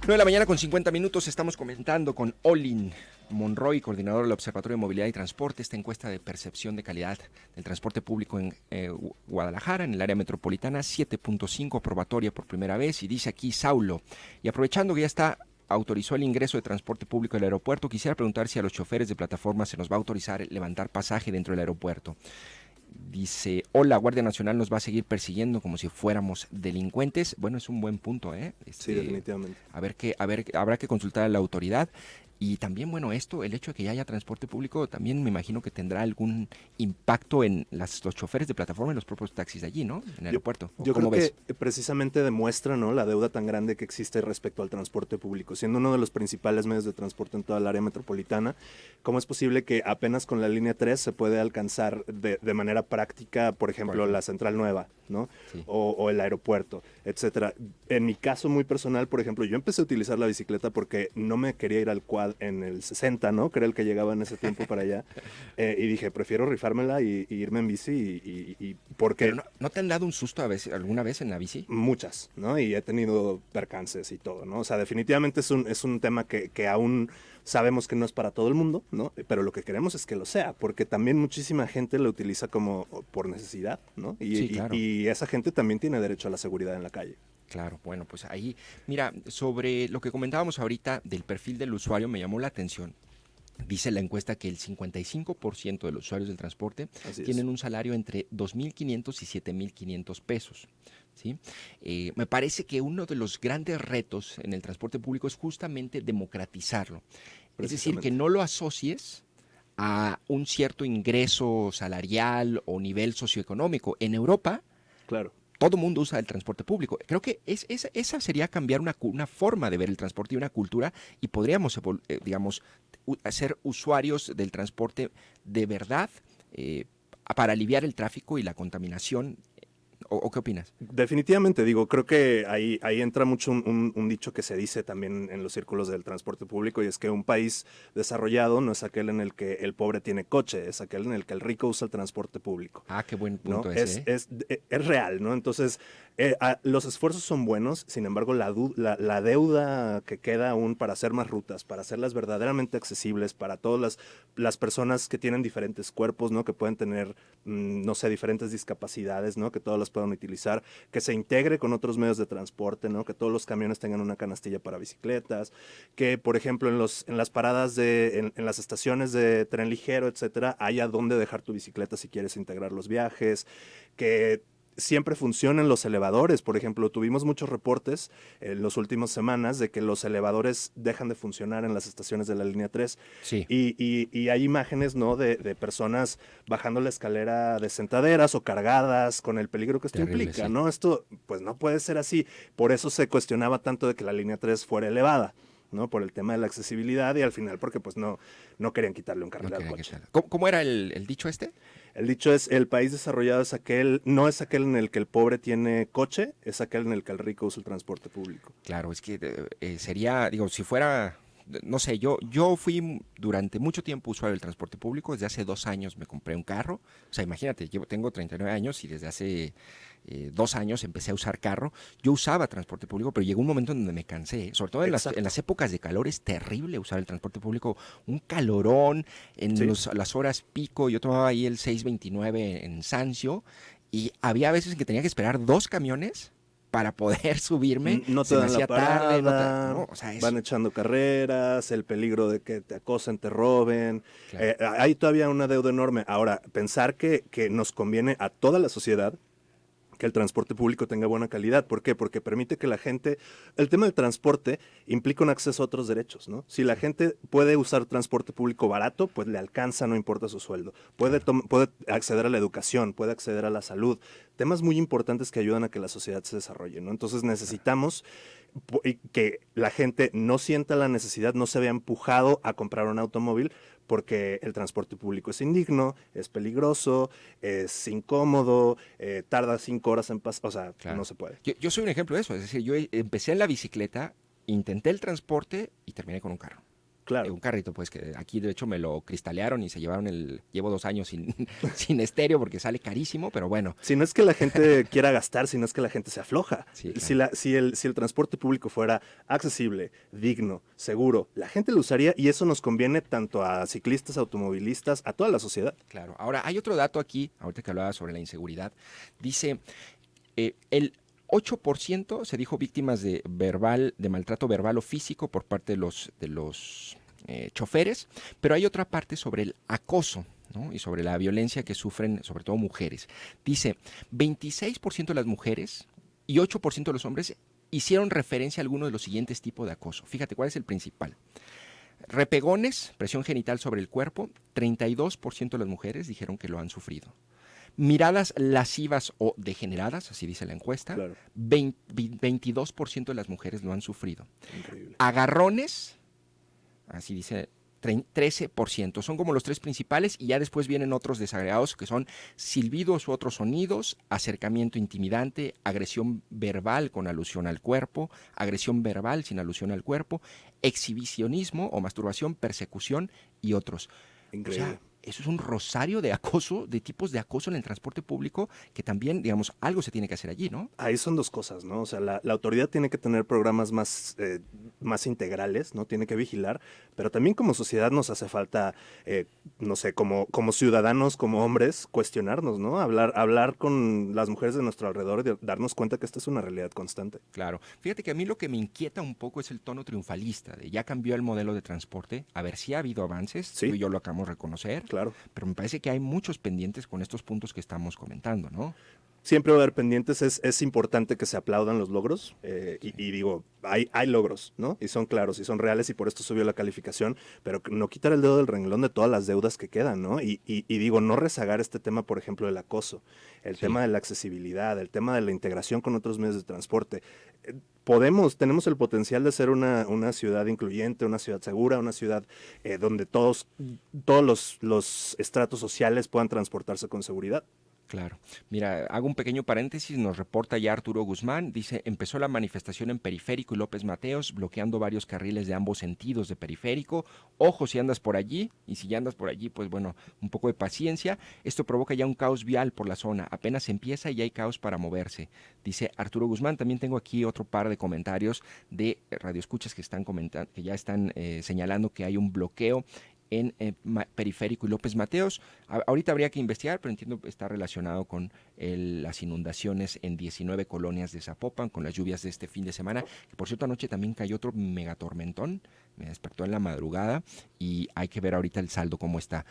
9 de la mañana con 50 minutos, estamos comentando con Olin Monroy, coordinador del Observatorio de Movilidad y Transporte, esta encuesta de percepción de calidad del transporte público en Guadalajara, en el área metropolitana, 7.5, aprobatoria por primera vez, y dice aquí Saulo, y aprovechando que ya autorizó el ingreso de transporte público al aeropuerto, quisiera preguntar si a los choferes de plataforma se nos va a autorizar levantar pasaje dentro del aeropuerto. Dice, hola, Guardia Nacional nos va a seguir persiguiendo como si fuéramos delincuentes. Bueno, es un buen punto, ¿eh? Sí, definitivamente. Habrá que consultar a la autoridad. Y también, bueno, el hecho de que ya haya transporte público, también me imagino que tendrá algún impacto en los choferes de plataforma y los propios taxis de allí, ¿no? En el aeropuerto. Yo creo que precisamente demuestra, ¿no?, la deuda tan grande que existe respecto al transporte público. Siendo uno de los principales medios de transporte en toda el área metropolitana, ¿cómo es posible que apenas con la línea 3 se puede alcanzar de manera práctica, por ejemplo, la Central Nueva, ¿no? Sí. O el aeropuerto, etcétera? En mi caso muy personal, por ejemplo, yo empecé a utilizar la bicicleta porque no me quería ir al quad en el 60, ¿no? Que era el que llegaba en ese tiempo para allá. Y dije, prefiero rifármela y irme en bici y porque... ¿Pero no te han dado un susto alguna vez en la bici? Muchas, ¿no? Y he tenido percances y todo, ¿no? O sea, definitivamente es un tema que aún sabemos que no es para todo el mundo, ¿no? Pero lo que queremos es que lo sea, porque también muchísima gente lo utiliza como por necesidad, ¿no? Sí, claro. Y esa gente también tiene derecho a la seguridad en la calle. Claro, bueno, pues ahí, mira, sobre lo que comentábamos ahorita del perfil del usuario, me llamó la atención. Dice la encuesta que el 55% de los usuarios del transporte tienen un salario entre 2.500 y 7.500 pesos. ¿Sí? Me parece que uno de los grandes retos en el transporte público es justamente democratizarlo. Es decir, que no lo asocies a un cierto ingreso salarial o nivel socioeconómico. En Europa, claro, todo el mundo usa el transporte público. Creo que esa sería cambiar una forma de ver el transporte y una cultura, y podríamos, ser usuarios del transporte de verdad para aliviar el tráfico y la contaminación. ¿O qué opinas? Definitivamente, creo que ahí entra mucho un dicho que se dice también en los círculos del transporte público, y es que un país desarrollado no es aquel en el que el pobre tiene coche, es aquel en el que el rico usa el transporte público. Ah, qué buen punto, ¿no? ese. Es real, ¿no? Entonces, los esfuerzos son buenos, sin embargo, la deuda que queda aún para hacer más rutas, para hacerlas verdaderamente accesibles para todas las personas que tienen diferentes cuerpos, ¿no? Que pueden tener, no sé, diferentes discapacidades, ¿no? Que todas las puedan utilizar, que se integre con otros medios de transporte, ¿no? Que todos los camiones tengan una canastilla para bicicletas, que, por ejemplo, en las paradas en las estaciones de tren ligero, etcétera, haya donde dejar tu bicicleta si quieres integrar los viajes, que siempre funcionan los elevadores. Por ejemplo, tuvimos muchos reportes en las últimas semanas de que los elevadores dejan de funcionar en las estaciones de la línea 3. Sí. Y hay imágenes, ¿no?, de personas bajando la escalera de sentaderas o cargadas, con el peligro que esto implica, sí. ¿No? Esto, pues, no puede ser así. Por eso se cuestionaba tanto de que la línea 3 fuera elevada, ¿no? Por el tema de la accesibilidad, y al final porque pues no querían quitarle un carril al coche. ¿Cómo era el dicho este? El dicho es, el país desarrollado no es aquel en el que el pobre tiene coche, es aquel en el que el rico usa el transporte público. Claro, es que sería, si fuera, no sé, yo fui durante mucho tiempo usuario del transporte público. Desde hace 2 años me compré un carro. O sea, imagínate, tengo 39 años y desde hace 2 años empecé a usar carro. Yo usaba transporte público, pero llegó un momento en donde me cansé. Sobre todo en las épocas de calor es terrible usar el transporte público. Un calorón en las horas pico. Yo tomaba ahí el 629 en Sancio y había veces en que tenía que esperar 2 camiones para poder subirme. No te dan la parada, tarde, van echando carreras, el peligro de que te acosen, te roben. Claro. Hay todavía una deuda enorme. Ahora, pensar que nos conviene a toda la sociedad que el transporte público tenga buena calidad. ¿Por qué? Porque permite que la gente... El tema del transporte implica un acceso a otros derechos, ¿no? Si la gente puede usar transporte público barato, pues le alcanza, no importa su sueldo. Puede acceder a la educación, puede acceder a la salud. Temas muy importantes que ayudan a que la sociedad se desarrolle, ¿no? Entonces necesitamos que la gente no sienta la necesidad, no se vea empujado a comprar un automóvil, porque el transporte público es indigno, es peligroso, es incómodo, tarda 5 horas en pasar, o sea, claro, no se puede. Yo soy un ejemplo de eso, es decir, yo empecé en la bicicleta, intenté el transporte y terminé con un carro. Claro. Un carrito, pues, que aquí de hecho me lo cristalearon y se llevaron llevo 2 años sin estéreo porque sale carísimo, pero bueno. Si no es que la gente quiera gastar, si no es que la gente se afloja. Sí, claro. Si el transporte público fuera accesible, digno, seguro, la gente lo usaría y eso nos conviene tanto a ciclistas, automovilistas, a toda la sociedad. Claro. Ahora, hay otro dato aquí, ahorita que hablaba sobre la inseguridad. Dice, el 8% se dijo víctimas de maltrato verbal o físico por parte de los choferes, pero hay otra parte sobre el acoso, ¿no? Y sobre la violencia que sufren sobre todo mujeres. Dice, 26% de las mujeres y 8% de los hombres hicieron referencia a alguno de los siguientes tipos de acoso. Fíjate, ¿cuál es el principal? Repegones, presión genital sobre el cuerpo, 32% de las mujeres dijeron que lo han sufrido. Miradas lascivas o degeneradas, así dice la encuesta, claro. 22% de las mujeres lo han sufrido. Increíble. Agarrones, así dice 13%. Son como los 3 principales y ya después vienen otros desagregados que son silbidos u otros sonidos, acercamiento intimidante, agresión verbal con alusión al cuerpo, agresión verbal sin alusión al cuerpo, exhibicionismo o masturbación, persecución y otros. Increíble. O sea, eso es un rosario de acoso, de tipos de acoso en el transporte público que también, digamos, algo se tiene que hacer allí, ¿no? Ahí son 2 cosas, ¿no? O sea, la autoridad tiene que tener programas más integrales, ¿no? Tiene que vigilar, pero también como sociedad nos hace falta, no sé, como ciudadanos, como hombres, cuestionarnos, ¿no? Hablar con las mujeres de nuestro alrededor y darnos cuenta que esta es una realidad constante. Claro. Fíjate que a mí lo que me inquieta un poco es el tono triunfalista de ya cambió el modelo de transporte, a ver si ha habido avances, ¿sí? Tú y yo lo acabamos de reconocer. Claro. Pero me parece que hay muchos pendientes con estos puntos que estamos comentando, ¿no? Siempre va a haber pendientes, es importante que se aplaudan los logros y digo, hay logros, ¿no? Y son claros y son reales y por esto subió la calificación, pero no quitar el dedo del renglón de todas las deudas que quedan, ¿no? Y digo, no rezagar este tema, por ejemplo, del acoso, el tema de la accesibilidad, el tema de la integración con otros medios de transporte. Tenemos el potencial de ser una ciudad incluyente, una ciudad segura, una ciudad donde todos los estratos sociales puedan transportarse con seguridad. Claro. Mira, hago un pequeño paréntesis, nos reporta ya Arturo Guzmán, dice, empezó la manifestación en Periférico y López Mateos, bloqueando varios carriles de ambos sentidos de Periférico. Ojo si andas por allí, y si ya andas por allí, pues bueno, un poco de paciencia. Esto provoca ya un caos vial por la zona, apenas empieza y ya hay caos para moverse, dice Arturo Guzmán. También tengo aquí otro par de comentarios de radioescuchas que están comentando, que ya están señalando que hay un bloqueo en Periférico y López Mateos. Ahorita habría que investigar, pero entiendo que está relacionado con las inundaciones en 19 colonias de Zapopan, con las lluvias de este fin de semana, que por cierto anoche también cayó otro megatormentón, me despertó en la madrugada y hay que ver ahorita el saldo cómo está.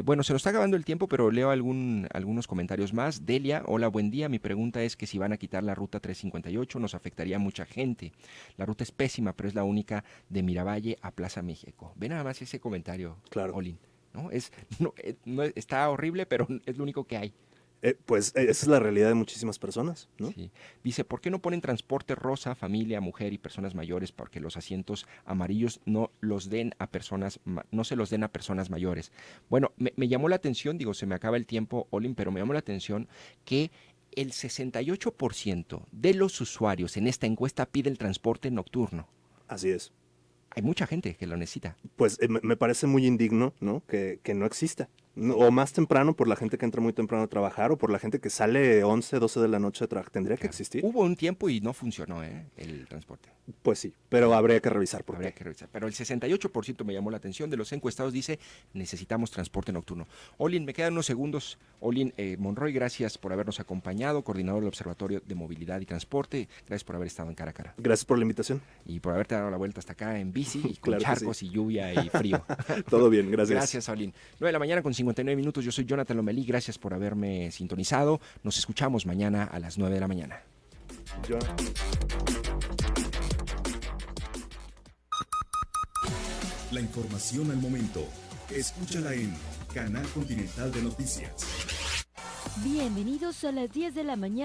Bueno, se nos está acabando el tiempo, pero leo algunos comentarios más. Delia, hola, buen día. Mi pregunta es que si van a quitar la ruta 358 nos afectaría a mucha gente. La ruta es pésima, pero es la única de Miravalle a Plaza México. Ve nada más ese comentario, claro. Olin, ¿no? No, está horrible, pero es lo único que hay. Pues esa es la realidad de muchísimas personas, ¿no? Sí. Dice, ¿por qué no ponen transporte rosa, familia, mujer y personas mayores? Porque los asientos amarillos no se los den a personas mayores. Bueno, me llamó la atención, digo, se me acaba el tiempo, Olin, pero me llamó la atención que el 68% de los usuarios en esta encuesta pide el transporte nocturno. Así es. Hay mucha gente que lo necesita. Pues me parece muy indigno, ¿no? Que no exista. O más temprano por la gente que entra muy temprano a trabajar o por la gente que sale 11, 12 de la noche a trabajar. Tendría que existir. Hubo un tiempo y no funcionó el transporte. Pues sí, pero habría que revisar por qué. Habría que revisar. Pero el 68% me llamó la atención de los encuestados dice necesitamos transporte nocturno. Olin, me quedan unos segundos. Olin Monroy, gracias por habernos acompañado, coordinador del Observatorio de Movilidad y Transporte. Gracias por haber estado en Cara a Cara. Gracias por la invitación. Y por haberte dado la vuelta hasta acá en bici y con claro charcos y lluvia y frío. Todo bien, gracias. Gracias, Olin. 9 de la mañana con 50 9:59. Yo soy Jonathan Lomelí. Gracias por haberme sintonizado. Nos escuchamos mañana a las 9 de la mañana. La información al momento. Escúchala en Canal Continental de Noticias. Bienvenidos a las 10 de la mañana.